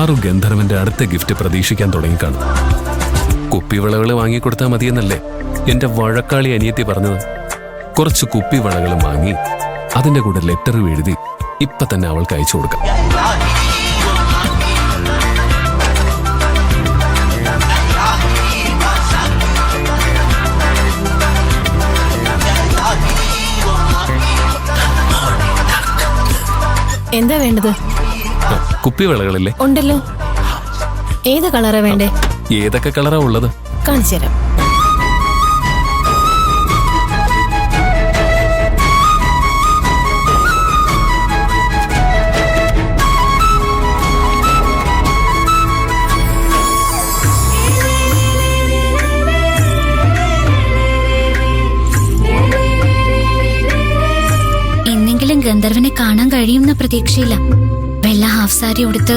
പാറു ഗന്ധർവന്റെ അടുത്ത ഗിഫ്റ്റ് പ്രതീക്ഷിക്കാൻ തുടങ്ങിക്കാണും. കുപ്പിവളകൾ വാങ്ങിക്കൊടുത്താൽ മതിയെന്നല്ലേ എന്റെ വഴക്കാളി അനിയത്തി പറഞ്ഞത്. കുറച്ച് കുപ്പിവളകളും വാങ്ങി അതിന്റെ കൂടെ ലെറ്ററും എഴുതി ഇപ്പൊ തന്നെ അവൾക്ക് അയച്ചു കൊടുക്കാം. എന്താ വേണ്ടത്? കുപ്പിവളകളില്ലേ? ഉണ്ടല്ലോ. ഏത് കളറാ വേണ്ടേ? ഏതൊക്കെ കളറാ ഉള്ളത്? കാണിച്ചു തരാം. എന്നെങ്കിലും ഗന്ധർവനെ കാണാൻ കഴിയുമെന്ന പ്രതീക്ഷയില്ല വെള്ള ഹാഫ് സാരി ഉടുത്ത്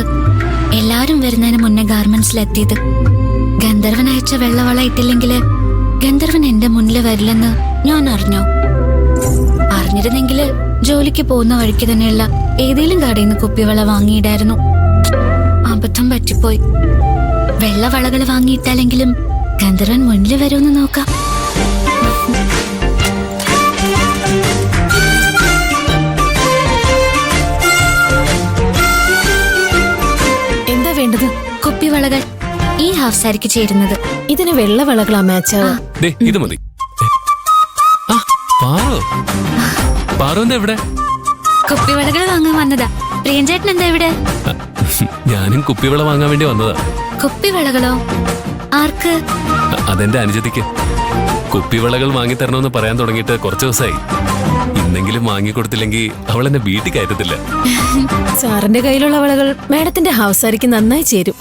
എല്ലാരും വരുന്നതിന് മുന്നേ ഗാർമെന്റ്സിലെത്തിയത്. ഗന്ധർവൻ അയച്ച വെള്ളവള ഇട്ടില്ലെങ്കില് ഗന്ധർവൻ എന്റെ മുന്നിൽ വരില്ലെന്ന് ഞാൻ അറിഞ്ഞു. അറിഞ്ഞിരുന്നെങ്കില് ജോലിക്ക് പോകുന്ന വഴിക്ക് തന്നെയുള്ള ഏതെങ്കിലും കടയിൽ നിന്ന് കുപ്പിവള വാങ്ങിയിടായിരുന്നു. അബദ്ധം പറ്റിപ്പോയി. വെള്ളവളകൾ വാങ്ങിയിട്ടാലെങ്കിലും ഗന്ധർവൻ മുന്നിൽ വരുമെന്ന് നോക്കാം. വേണ്ടത് കുപ്പിവളകൾ. ഈ ഹാഫ് സാരിക്ക് ചേരുന്നത്. ഇതിന് വെള്ളവളകളാ മാച്ച്. ഇത് മതി. പാറുവിന്റെ എവിടെ? കുപ്പിവളകൾ വാങ്ങാൻ വന്നതാ. പ്രിയൻചേട്ടൻ എന്താ ഇവിടെ? ഞാനും കുപ്പിവള വാങ്ങാൻ വേണ്ടി വന്നതാ. കുപ്പിവളകളോ? ആർക്ക്? അതെന്റെ അനുജത്തിക്ക്. കുപ്പിവളകൾ വാങ്ങിത്തരണമെന്ന് പറയാൻ തുടങ്ങിയിട്ട് കുറച്ചു ദിവസമായി. ഇന്നെങ്കിലും വാങ്ങിക്കൊടുത്തില്ലെങ്കിൽ അവൾ എന്നെ വീട്ടിൽ കയറ്റത്തില്ല. സാറിന്റെ കയ്യിലുള്ള വളകൾ മാഡത്തിന്റെ ഹൗസ് സാരിക്ക് നന്നായി ചേരും.